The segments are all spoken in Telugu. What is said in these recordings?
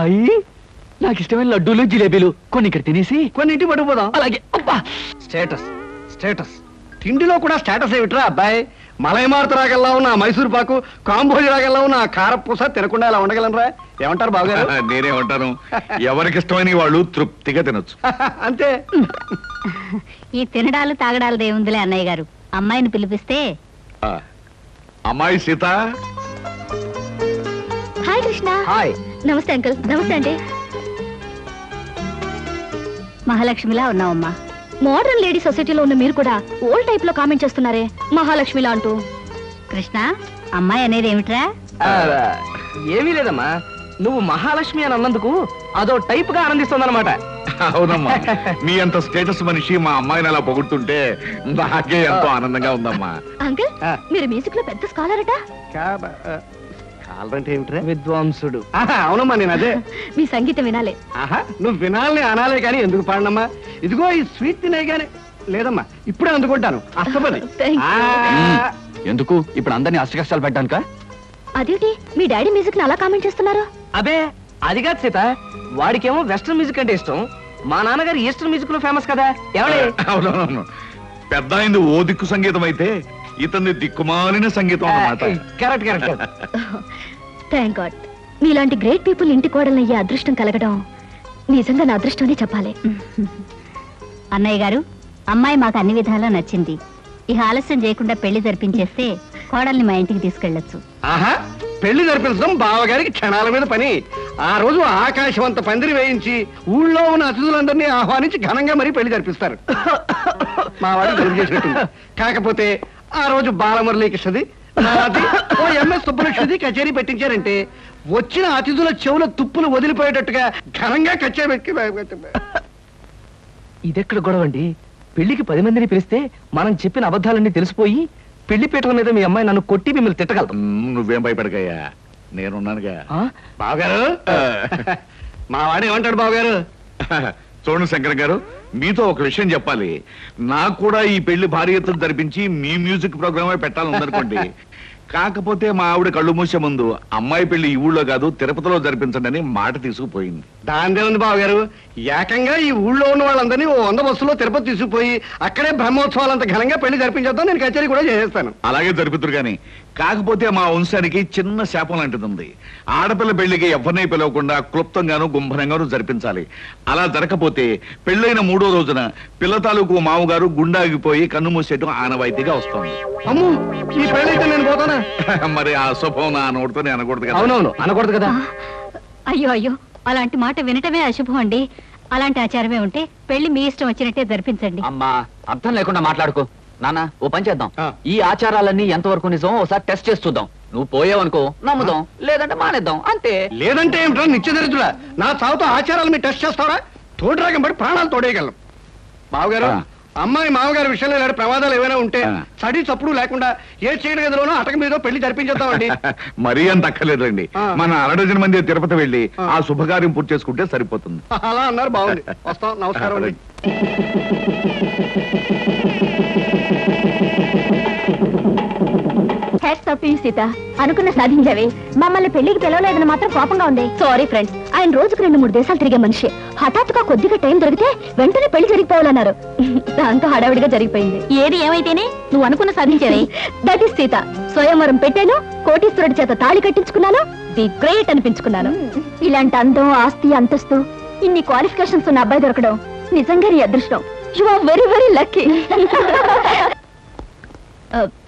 అమ్మాయి నాకు ఇష్టమైన లడ్డూలు జిలేబీలు కొన్ని ఇక్కడ తినేసి కొన్ని ఇంటి పట్టుకుపోదాం. అలాగే. అబ్బా స్టేటస్ స్టేటస్ తిండిలో కూడా స్టేటస్ ఏమిట్రా అబ్బాయి? మలైమారుత రాగల్లా ఉన్న మైసూర్ పాకు, కాంబోజి రాగల్లా ఉన్న కారపూస తినకుండా ఇలా ఉండగలనరా? ఏమంటారు బావగారు? నేనేమంటాను, ఎవరికి ఇష్టమైన వాళ్ళు తృప్తిగా తినొచ్చు. అంతే. ఈ తినడాలు తాగడాలు దేవుందిలే అన్నయ్య గారు. అమ్మాయిని పిలిపిస్తే. అమ్మాయి సీత. హాయ్ కృష్ణ. హాయ్. నమస్తే అంకుల్. నమస్తే అండి. మహాలక్ష్మిలా ఉన్నావమ్మా. మోడర్న్ లేడీ సొసైటీలో ఉన్న మీరు కూడా ఓల్డ్ టైప్ లో కామెంట్ చేస్తున్నారే మహాలక్ష్మిలా అంటూ. కృష్ణ, అమ్మాయి అనేది ఏమిట్రా? ఏమీ లేదమ్మా, నువ్వు మహాలక్ష్మి అని అన్నందుకు అదో టైప్ గా ఆనందిస్తుందన్నమాట. అవునమ్మా, మీ అంత స్టేటస్ మనిషి మా అమ్మాయిని అలా పొగుడుతుంటే నాకే ఎంతో ఆనందంగా ఉందమ్మా. అంకుల్, మీరు మ్యూజిక్ లో పెద్ద స్కాలర్ అట. కాలంటే ఏమిట్రా? విద్వాంసుడు. అవునమ్మా, నేను అదే. మీ సంగీతం వినాలే. నువ్వు వినాలని అనాలే కానీ ఎందుకు పాడనమ్మా? ఇదిగో ఈ స్వీట్ తినే గానీ. లేదమ్మా, ఇప్పుడే అందుకుంటాను. అస్తపది. ఎందుకు ఇప్పుడు అందరినీ అష్ట కష్టాలు పెట్టానుక? అదేంటి మీ డాడీ మ్యూజిక్ ని అలా కామెంట్ చేస్తున్నారు? అబే అది కాదు సీత, వాడికేమో వెస్టర్న్ మ్యూజిక్ అంటే ఇష్టం, మా నాన్నగారు ఈస్టర్న్ మ్యూజిక్ లో ఫేమస్ కదా. అవునవును, పెద్ద అయింది ఓ దిక్కు సంగీతం అయితే ఇతన్ని దిక్కుమాలిన సంగీతం అన్నమాట. Correct correct. థ్యాంక్ గాడ్, మీలాంటి గ్రేట్ పీపుల్ ఇంటి కోడలు అయ్యే అదృష్టం కలగడం నిజంగా నా అదృష్టం అని చెప్పాలి. అన్నయ్య గారు, అమ్మాయి మాకు అన్ని విధాలా నచ్చింది. ఇక ఆలస్యం చేయకుండా పెళ్లి జరిపించేస్తే కోడల్ని మా ఇంటికి తీసుకెళ్లొచ్చు. ఆహా, పెళ్లి జరిపించడం బావగారికి క్షణాల మీద పని. ఆ రోజు ఆకాశవంత పందిరి వేయించి ఊళ్ళో ఉన్న అతిథులందరినీ ఆహ్వానించి ఘనంగా మరీ పెళ్లి జరిపిస్తారు. మా వాడు జరుపు చేసినట్టు. కాకపోతే ఆ రోజు బాలమురళీకృష్ణది, నాది, ఓ ఎంఎస్ సుబ్బలక్ష్మిది కచేరీ పెట్టించారంటే వచ్చిన అతిథుల చెవుల తుప్పులు వదిలిపోయేటట్టుగా ఘనంగా కచేరీ పెట్టి. ఇదెక్కడ గొడవ అండి? పెళ్లికి 10 మందిని పిలిస్తే మనం చెప్పిన అబద్ధాలన్నీ తెలిసిపోయి పెళ్లి పీటల మీద మీ అమ్మాయి నన్ను కొట్టి మిమ్మల్ని తిట్టగలదు. నువ్వేం భయపడకయ్యా, నేనున్నానుగా. బావగారు, మా వాడు ఏమంటాడు బావగారు? చూడండి శంకర్ గారు, మీతో ఒక విషయం చెప్పాలి. నాకు కూడా ఈ పెళ్లి భారీ ఎత్తున జరిపించి మీ మ్యూజిక్ ప్రోగ్రామే పెట్టాలని ఉందనుకోండి. కాకపోతే మా ఆవిడ కళ్ళు మూసే ముందు అమ్మాయి పెళ్లి ఈ ఊళ్ళో కాదు తిరుపతిలో జరిపించండి అని మాట తీసుకుపోయింది. దాందే ఉంది బావగారు, ఏకంగా ఈ ఊళ్ళో ఉన్న వాళ్ళందరినీ ఓ 100 బస్సులో తిరుపతి తీసుకుపోయి అక్కడే బ్రహ్మోత్సవాలంత ఘనంగా పెళ్లి జరిపించేద్దాం. నేను కచేరీ కూడా చేసేస్తాను. అలాగే జరుపుతురు గాని, కాకపోతే మా వంశానికి చిన్న శాపం లాంటిది ఉంది. ఆడపిల్ల పెళ్లికి ఎవరిని పిలవకుండా క్లుప్తంగాను గుంభనంగాను జరిపించాలి. అలా జరగకపోతే పెళ్లైన 3వ రోజున పిల్ల తాలూకు మామగారు గుండాగిపోయి కన్ను మూసేయడం ఆనవాయితీగా వస్తుంది. అమ్ము, ఈ పెళ్లి నేను పోతానా? మరి ఆ శుభం నా నోటితోనే అనకూడదు కదా. అవునవును, అనకూడదు కదా. అయ్యో అయ్యో, అలాంటి మాట వినటమే అశుభం అండి. అలాంటి ఆచారమే ఉంటే పెళ్లి మీ ఇష్టం వచ్చినట్టే జరిపించండి. అమ్మా, అర్థం లేకుండా మాట్లాడుకో. నాన్న, ఓ పని చేద్దాం. ఈ ఆచారాలన్నీ ఎంతవరకు నిజం ఒకసారి టెస్ట్ చేసి చూద్దాం. నువ్వు పోయావనుకో నమ్ముదాం, లేదంటే మానేద్దాం, అంతే. లేదంటే ఏమిటో నిత్యదరిద్రుడా, నా చావుతో ఆచారాలు మీరు టెస్ట్ చేస్తారా? తోడు రాగం పడి ప్రాణాలు తోడేయగలం. బావగారు, అమ్మాయి మామగారి విషయంలో ఇలాంటి ప్రమాదాలు ఏమైనా ఉంటే చడి చప్పుడు లేకుండా ఏ చీకటి గదిలోనో అటక మీద పెళ్లి జరిపించేద్దామండి. మరీ అంత అక్కర్లేదండి. మన 1/2 మంది తిరుపతి వెళ్ళి ఆ శుభకార్యం పూర్తి చేసుకుంటే సరిపోతుంది. అలా అన్నారు, బాగుంది. వస్తాం, నమస్కారం అండి. సీత, అనుకున్న సాధించావే. మమ్మల్ని పెళ్లికి పిలవలేదని మాత్రం కోపంగా ఉంది. సారీ ఫ్రెండ్స్, ఆయన రోజుకు 2-3 దేశాలు తిరిగే మనిషి. హఠాత్తుగా కొద్దిగా టైం దొరికితే వెంటనే పెళ్లి జరిగిపోవాలన్నారు. దాంతో హడావిడిగా జరిగిపోయింది. ఏది ఏమైతేనే నువ్వు అనుకున్న సాధించావే. That is Sita. స్వయంవరం పెట్టాను, కోటీశ్వరుడి చేత తాళి కట్టించుకున్నాను, ది గ్రేట్ అనిపించుకున్నాను. ఇలాంటి అందం, ఆస్తి, అంతస్తు, ఇన్ని క్వాలిఫికేషన్స్ ఉన్న అబ్బాయి దొరకడం నిజంగా నీ అదృష్టం. You are very very lucky.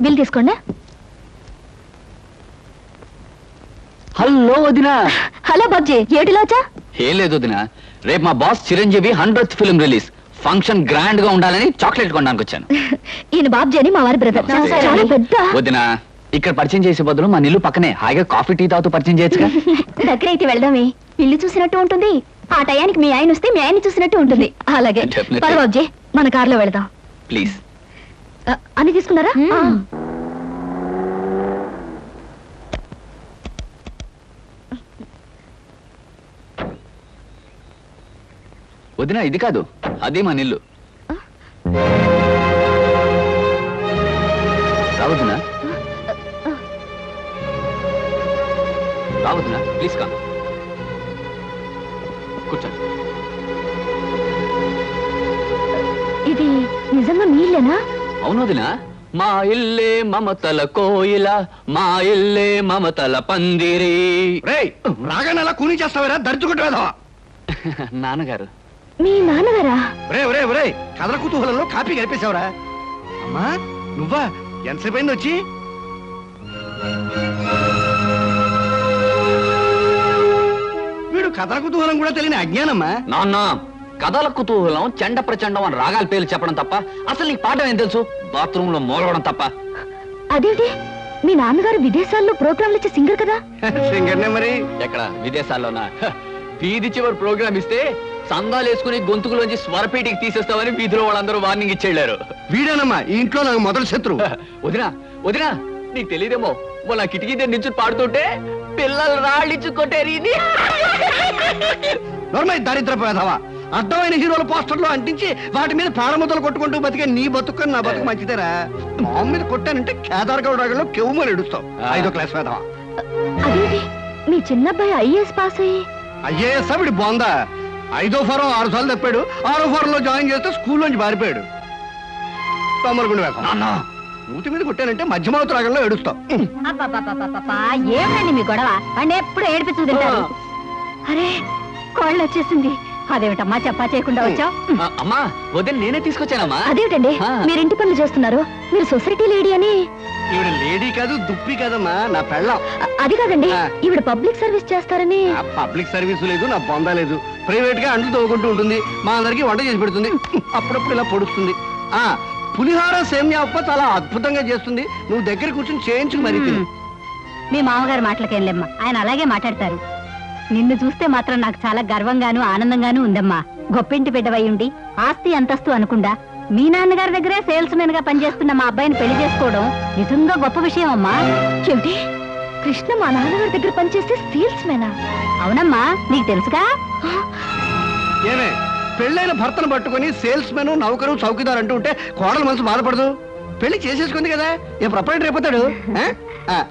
Bill తీసుకోండి. హలో వదినా. హలో బాబ్జీ, ఏటిలోచా? ఏం లేదు వదినా, రేపు మా boss Chiranjeevi 100th film release. Function grand గా ఉండాలని చాక్లెట్ కొనడానికి వచ్చాను. ఈయన బాబ్జీ అని మా వారి బ్రదర్. చాలా పెద్ద. వదినా, ఇక్కడ పరిచయం చేసే బదులు మా ఇల్లు పక్కనే హాయిగా కాఫీ టీ తాగుతూ పరిచయం చేయొచ్చుగా. దగ్గరైతే వెళ్దామే, ఇల్లు చూసినట్టు ఉంటుంది. ఆ టయానికి మీ ఆయన వస్తే మీ ఆయన చూసినట్టు ఉంటుంది. అలాగే బాబ్జీ, మన కార్లో వెళదాం ప్లీజ్. అన్ని తీసుకున్నారా? వదినా, ఇది కాదు, అది మన ఇల్లు. రావద్దునా? రావద్దునా, ప్లీజ్ కమ్. కూర్చోండి. ఇది నిజంగా మీ ఇల్లేనా? అవును వదినా. మా ఇల్లే మమతల కోయిల, మా ఇల్లే మమతల పందిరి. రేయ్ రాగానే అలా కూని చేస్తావరా దర్చుకుంటూ వేదవా. నాన్నగారు. మీ నాన్నగారా? రే కథల కుతూహలంలో కాపీ కలిపేశావురా. అమ్మా నువ్వా? ఎంతసేపు అయింది వచ్చి? వీడు కథల కుతూహలం కూడా తెలియని అజ్ఞానమ్మా. నాన్న, కథల కుతూహలం చెండ ప్రచండం అని రాగాల పేర్లు చెప్పడం తప్ప అసలు నీకు పాఠం ఏం తెలుసు? బాత్రూమ్ లో మూలగడం తప్ప. అదేంటి, మీ నాన్నగారు విదేశాల్లో ప్రోగ్రాంలు ఇచ్చే సింగర్ కదా? సింగర్నే మరి. ఎక్కడ విదేశాల్లోనా? వీధి చివరి ప్రోగ్రామ్ ఇస్తే సందాలు వేసుకుని గొంతుకులోంచి స్వరపేటికి తీసేస్తామని వీధిలో వాళ్ళందరూ వార్నింగ్ ఇచ్చేళ్లారు. వీడేనమ్మా ఈ ఇంట్లో నాకు మొదటి శత్రువు. వదినా వదినా, నీకు తెలియదేమో, మొన్న కిటికీ దగ్గర నుంచి పాడుతుంటే పిల్లలు రాళ్ళిచ్చు కొట్టేరి. నోర్మై దరిద్రపు వేధవా. అర్థమైన హీరోల పోస్టర్లు అంటించి వాటి మీద ప్రాణముద్దలు కొట్టుకుంటూ బతికే నీ బతుకు నా బతుకు మంచిదేరా. మామ మీద కొట్టానంటే కేదార్గౌడ్ రాగంలో కెవ్వుమని ఎడుస్తావు. 5వ క్లాస్ వేధవా. అదేంటి, మీ చిన్నబ్బాయి ఐఏఎస్ పాస్ అయ్యి? ఐఏఎస్ వీడి బోందా. 5వ ఫారం 6 సార్లు తప్పాడు. 6వ ఫారం లో జాయిన్ చేస్తే స్కూల్లోంచి పారిపోయాడు. తొమ్మలగుండి వేధవా. మూతి మీద కొట్టానంటే మధ్యమావతి రాగంలో ఏడుస్తావు. ఏమిటండి మీ గొడవ? అంటే ఎప్పుడు ఏడిపించు తింటారు. అరే కోళ్ళు వచ్చేసింది. అదేమిటమ్మా చెప్పా చేయకుండా వచ్చావు? అమ్మా వదిన నేనే తీసుకొచ్చానమ్మా. అదేమిటండి మీరు ఇంటి పనులు చేస్తున్నారు? మీరు సొసైటీ లేడీ అని. ఈవిడ లేడీ కాదు దుప్పి కాదమ్మా, నా పెళ్ళం. అది కాదండి, ఈవిడ పబ్లిక్ సర్వీస్ చేస్తారని. పబ్లిక్ సర్వీస్ లేదు, నా బొందా లేదు. ప్రైవేట్ గా అంట్లు తోగుకుంటూ ఉంటుంది. మా అందరికి వంట చేసి పెడుతుంది. అప్పుడప్పుడు ఇలా పొడుస్తుంది. పులిహార సేమ్యా ఉప్మా చాలా అద్భుతంగా చేస్తుంది. నువ్వు దగ్గర కూర్చొని చేయించుకు మరి తిను. మీ మామగారు మాటలకేం లేమ్మా, ఆయన అలాగే మాట్లాడతారు. నిన్ను చూస్తే మాత్రం నాకు చాలా గర్వంగాను ఆనందంగాను ఉందమ్మా. గొప్పింటి బిడ్డవై ఉండి ఆస్తి అంతస్తు అనుకుండా మీ నాన్నగారి దగ్గరే సేల్స్ మెన్ గా పనిచేస్తున్న మా అబ్బాయిని పెళ్లి చేసుకోవడం నిజంగా గొప్ప విషయం అమ్మా. ఏమిటి, కృష్ణ మా నాన్నగారి దగ్గర పనిచేస్తే సేల్స్ మెనా? అవునమ్మా, నీకు తెలుసుగా. ఏమే పెళ్ళైన భర్తను పట్టుకుని సేల్స్ మెన్ నౌకరు చౌకీదార్ అంటూ ఉంటే కోడల మనసు బాధపడదు. పెళ్లి చేసేసుకుంది కదా, ఏ ప్రొపరేటర్ అయిపోతాడు.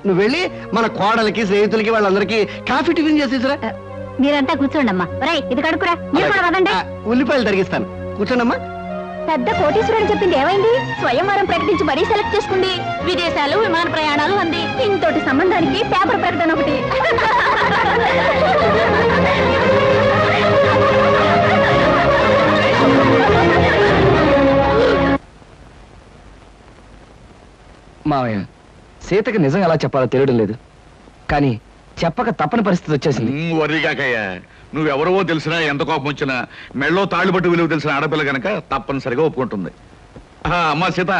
నువ్వు వెళ్ళి మన కోడలకి స్నేహితులకి వాళ్ళందరికీ కాఫీ టిఫిన్ చేసేసరా. మీరంతా కూర్చోండి అమ్మా. ఇది కడుకురా, మీరు కూడా వదండి. ఉల్లిపాయలు తరిగిస్తాను, కూర్చోండమ్మా. పెద్ద కోటీశ్వరుడు చెప్పింది ఏమైంది? స్వయంవరం ప్రకటించి మరీ సెలెక్ట్ చేసుకుంది. విదేశాలు, విమాన ప్రయాణాలు అంది. ఇంతటి సంబంధానికి పేపర్ ప్రకటన ఒకటి. మావయ్య, సీతకి నిజం ఎలా చెప్పాలో తెలియడం లేదు, కానీ చెప్పక తప్పని పరిస్థితి వచ్చేసింది. వరిగాకయ్యా, నువ్వెవరవో తెలిసినా ఎంత కోపం వచ్చినా మెళ్ళో తాళిబట్టు విలువ తెలిసిన ఆడపిల్ల గనక తప్పనిసరిగా ఒప్పుకుంటుంది. అమ్మా సీత,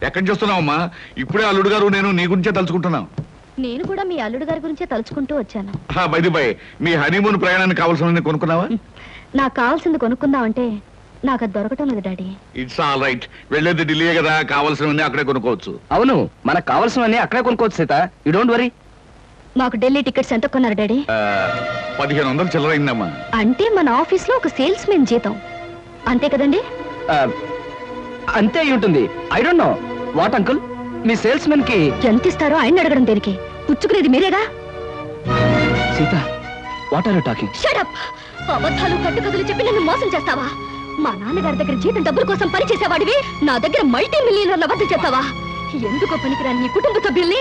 ఎక్కడి చూస్తున్నావమ్మా? ఇప్పుడే అల్లుడు గారు నేను నీ గురించే తలుచుకుంటున్నాం. నేను కూడా మీ అల్లుడు గారి గురించే తలుచుకుంటూ వచ్చాను. బై బై, మీ హనీమూన్ ప్రయాణానికి కావాల్సిన కొనుక్కున్నావా? నాకు కావాల్సింది కొనుక్కుందామంటే నాకు అది దొరకటం లేదు డాడీ. ఇట్స్ ఆల్ రైట్, వెళ్ళేది ఢిల్లీ కదా, కావాల్సినవన్నీ అక్కడే కొనుక్కోవచ్చు. అవును, మనకు కావాల్సినవన్నీ అక్కడే కొనుక్కోవచ్చు సీత, యూ డోంట్ వరీ. మాకు ఢిల్లీ టికెట్స్ ఎంత కొన్నారు డాడీ? 1500 చిల్లరైందమ్మా. అంటే మన ఆఫీస్ లో ఒక సేల్స్ మెన్ జీతం అంతే కదండి? అంతే అయి ఉంటుంది. I don't know what uncle, మీ సేల్స్ మెన్ కి ఎంత ఇస్తారో ఆయన అడగడం దేనికి? పుచ్చుకునేది మీరేగా. Sita, what are you talking? Shut up! అబద్ధాలు కట్టుకథలు చెప్పి నన్ను మోసం చేస్తావా? మా నాన్నగారి దగ్గర జీతం డబ్బుల కోసం పనిచేసేవాడివి నా దగ్గర మల్టీ మిలియనర్ల వద్ద చేస్తావా? ఎందుకో పనికిరాని నీ కుటుంబ సభ్యుల్ని,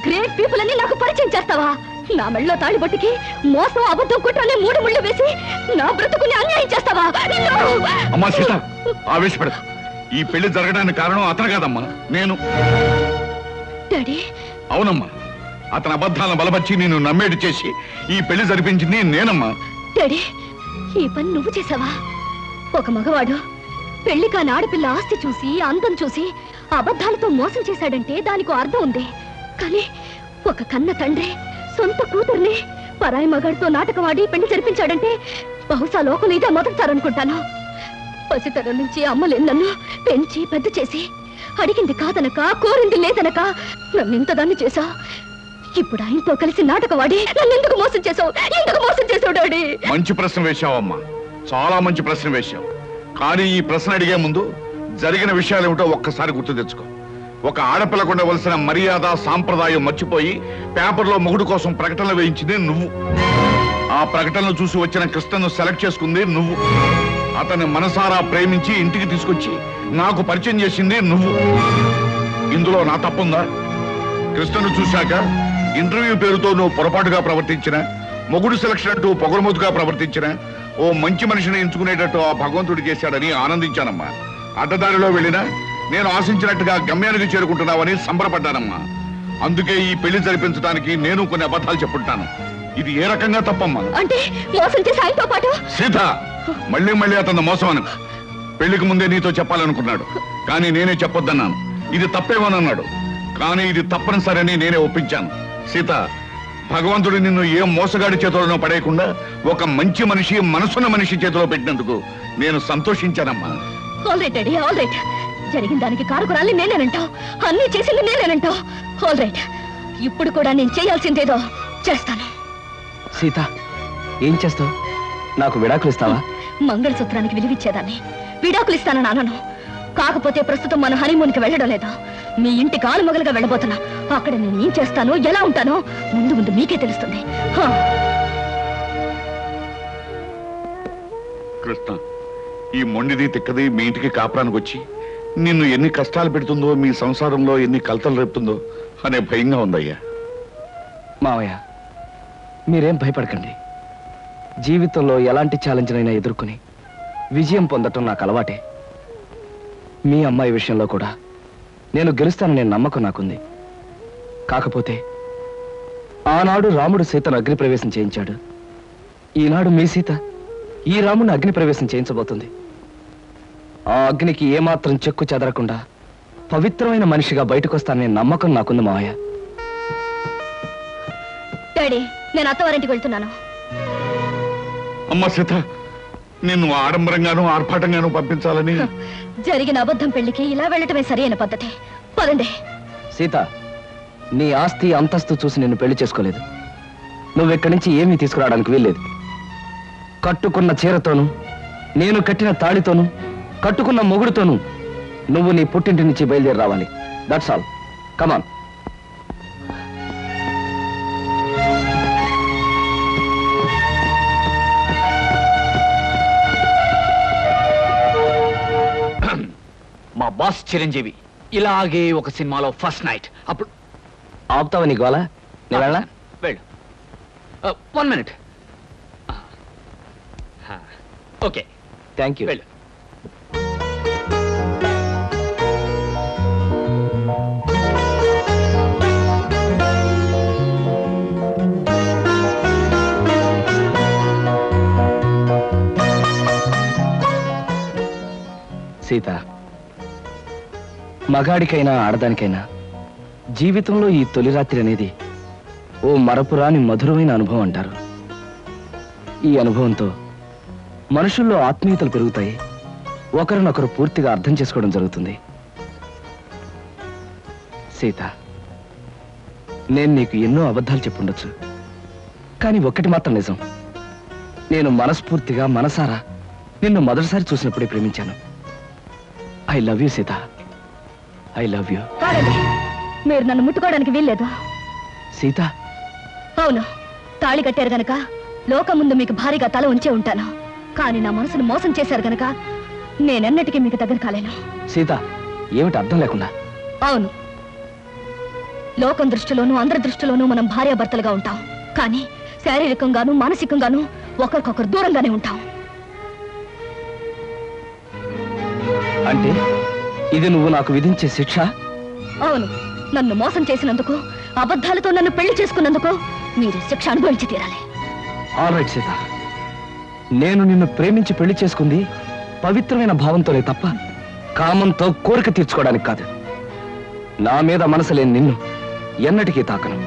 గ్రేట్ పీపుల్ అని నాకు పరిచయం చేస్తావా? నా మెళ్ళలో తాళిబొట్టుకి మోసం, అబద్ధం, కుట్రనే 3 ముళ్ళు వేసి నా బ్రతుకుని అన్యాయం చేస్తావా? అమ్మా సీత, ఆవేశపడ. ఈ పెళ్లి జరగడానికి కారణం అతను కాదమ్మా, నేను. డాడీ. అవునమ్మా, అతని అబద్ధాలను బలపరిచి నేను నమ్మేటి చేసి ఈ పెళ్లి జరిపించింది నేనమ్మా. డాడీ, ఈ పని నువ్వు చేసావా? ఒక మగవాడు పెళ్లి కాని ఆడపిల్ల ఆస్తి చూసి, అందం చూసి అబద్ధాలతో మోసం చేశాడంటే దానికి అర్థం ఉంది. కానీ ఒక కన్న తండ్రి సొంత కూతుర్ని పరాయి మగాడితో నాటకం ఆడి పెళ్లి జరిపించాడంటే బహుశా లోకం ఇదే మొదటిసారనుకుంటాను. పసితరం నుంచి అమ్మలే నన్ను పెంచి పెద్ద చేసి అడిగింది కాదనక, కోరింది లేదనక నన్ను ఇంతదాన్ని చేశా. ఇప్పుడు ఆయనతో కలిసి నాటకవాడి నన్ను ఎందుకు మోసం చేశావు? ఎందుకు మోసం చేశావు డాడీ? మంచి ప్రశ్న వేశావమ్మా, చాలా మంచి ప్రశ్న వేశావు. కానీ ఈ ప్రశ్న అడిగే ముందు జరిగిన విషయాలు ఏమిటో ఒక్కసారి గుర్తు తెచ్చుకో. ఒక ఆడపిల్లకు ఉండవలసిన మర్యాద, సాంప్రదాయం మర్చిపోయి పేపర్లో మొగుడు కోసం ప్రకటనలు వేయించింది నువ్వు. ఆ ప్రకటనలు చూసి వచ్చిన కృష్ణను సెలెక్ట్ చేసుకుంది నువ్వు. అతన్ని మనసారా ప్రేమించి ఇంటికి తీసుకొచ్చి నాకు పరిచయం చేసింది నువ్వు. ఇందులో నా తప్పుందా? కృష్ణను చూశాక ఇంటర్వ్యూ పేరుతో నువ్వు పొరపాటుగా ప్రవర్తించిన, మొగుడు సెలక్షన్ అంటూ పొగరమోతుగా ప్రవర్తించిన, ఓ మంచి మనిషిని ఎంచుకునేటట్టు ఆ భగవంతుడు చేశాడని ఆనందించానమ్మా. అడ్డదారిలో వెళ్ళినా నేను ఆశించినట్టుగా గమ్యానికి చేరుకుంటున్నావని సంబరపడ్డానమ్మా. అందుకే ఈ పెళ్లి జరిపించడానికి నేను కొన్ని అబద్ధాలు చెప్పుంటాను. ఇది ఏ రకంగా తప్పమ్మా? అంటే మోసం చేసి ఆయనతో పాటు సీత, మళ్ళీ మళ్ళీ అతను మోసం అను. పెళ్లికి ముందే నీతో చెప్పాలనుకున్నాడు, కానీ నేనే చెప్పొద్దన్నాను. ఇది తప్పేమోనన్నాడు, కానీ ఇది తప్పనిసరని నేనే ఒప్పించాను. సీత, భగవంతుడు నిన్ను ఏ మోసగాడి చేతిలోనో పడేయకుండా ఒక మంచి మనిషి, మనసున్న మనిషి చేతిలో పెట్టినందుకు నేను సంతోషించానమ్మా. All right daddy, all right. జరిగిన దానికి కారుకురాల్ని నేనేనంటావు, అన్ని చేసింది నేనేనంటావు. ఆల్ రైట్, ఇప్పుడు కూడా నేను చేయాల్సిందేదో చేస్తాను. సీత, ఏం చేస్తావు? నాకు విడాకులు ఇస్తావా? మంగళసూత్రానికి విలువిచ్చేదాన్ని విడాకులు ఇస్తానని అనను. కాకపోతే ప్రస్తుతం మన హనీమూన్కి వెళ్ళడం లేదా, మీ ఇంటికి ఆలుమగలుగా వెళ్ళబోతున్నా. అక్కడ నేను ఏం చేస్తానో, ఎలా ఉంటానో ముందు ముందు మీకే తెలుస్తుంది. కృష్ణ, ఈ మొండిది తిక్కది మీ ఇంటికి కాపురానికి వచ్చి నిన్ను ఎన్ని కష్టాలు పెడుతుందో, మీ సంసారంలో ఎన్ని కలతలు రేపుతుందో అనే భయంగా ఉందయ్యా. మావయ్య, మీరేం భయపడకండి. జీవితంలో ఎలాంటి ఛాలెంజ్నైనా ఎదుర్కొని విజయం పొందటం నాకు అలవాటే. మీ అమ్మాయి విషయంలో కూడా నేను గెలుస్తాననే నమ్మకం నాకుంది. కాకపోతే ఆనాడు రాముడు సీతను అగ్నిప్రవేశం చేయించాడు. ఈనాడు మీ సీత ఈ రాముడిని అగ్నిప్రవేశం చేయించబోతుంది. ఆ అగ్నికి ఏమాత్రం చెక్కు చెదరకుండా పవిత్రమైన మనిషిగా బయటకొస్తాననే నమ్మకం నాకుంది మావయ్య. డాడీ, నేను అత్తవారింటికి వెళ్తున్నాను. అమ్మ సీత, నిన్ను ఆడంబరంగాను ఆర్భాటంగాను పంపించాలని జరిగిన అబద్ధం పెళ్లికి ఇలా వెళ్ళటమే సరైన పద్ధతి. పదండి. సీత, నీ ఆస్తి అంతస్తు చూసి నిన్ను పెళ్లి చేసుకోలేదు. నువ్వెక్కడి నుంచి ఏమీ తీసుకురావడానికి వీల్లేదు. కట్టుకున్న చీరతోనూ, నేను కట్టిన తాళితోనూ, కట్టుకున్న మొగుడుతోనూ నువ్వు నీ పుట్టింటి నుంచి బయలుదేరి రావాలి. That's all. కమాన్. మా బాస్ చిరంజీవి ఇలాగే ఒక సినిమాలో ఫస్ట్ నైట్. అప్పుడు ఆపుతావా నీ గోలా? నేను వెళ్ళా? వెళ్ళు. 1 minute. Okay, thank you. వెళ్ళు. సీత, మగాడికైనా ఆడదానికైనా జీవితంలో ఈ తొలి రాత్రి అనేది ఓ మరపురాని మధురమైన అనుభవం అంటారు. ఈ అనుభవంతో మనుషుల్లో ఆత్మీయతలు పెరుగుతాయి, ఒకరినొకరు పూర్తిగా అర్థం చేసుకోవడం జరుగుతుంది. సీత, నేను నీకు ఎన్నో అబద్ధాలు చెప్పుండొచ్చు, కానీ ఒక్కటి మాత్రం నిజం. నేను మనస్ఫూర్తిగా మనసారా నిన్ను మొదటిసారి చూసినప్పుడే ప్రేమించాను. I love you Sita, I love you. మీరు నన్ను ముట్టుకోవడానికి వీల్లేదు. సీత, అవును, తాళి కట్టారు గనక లోకం ముందు మీకు భారీగా తల ఉంచే ఉంటాను. కానీ నా మనసును మోసం చేశారు గనక నేనెన్నటికీ మీకు దగ్గర కాలేను. సీత, ఏమిటి అర్థం లేకుండా? అవును, లోకం దృష్టిలోనూ అందరి దృష్టిలోనూ మనం భార్యాభర్తలుగా ఉంటాం, కానీ శారీరకంగాను మానసికంగాను ఒకరికొకరు దూరంగానే ఉంటాం. అంటే ఇది నువ్వు నాకు విధించే శిక్ష? అవును, నన్ను మోసం చేసినందుకు, అబద్ధాలతో నన్ను పెళ్లి చేసుకున్నందుకు మీరు శిక్ష అనుభవించి తీరాలి. ఆల్ రైట్ సీత, నేను నిన్ను ప్రేమించి పెళ్లి చేసుకుంది పవిత్రమైన భావంతోనే తప్ప కామంతో కోరిక తీర్చుకోవడానికి కాదు. నా మీద మనసు లేని నిన్ను ఎన్నటికీ తాకను.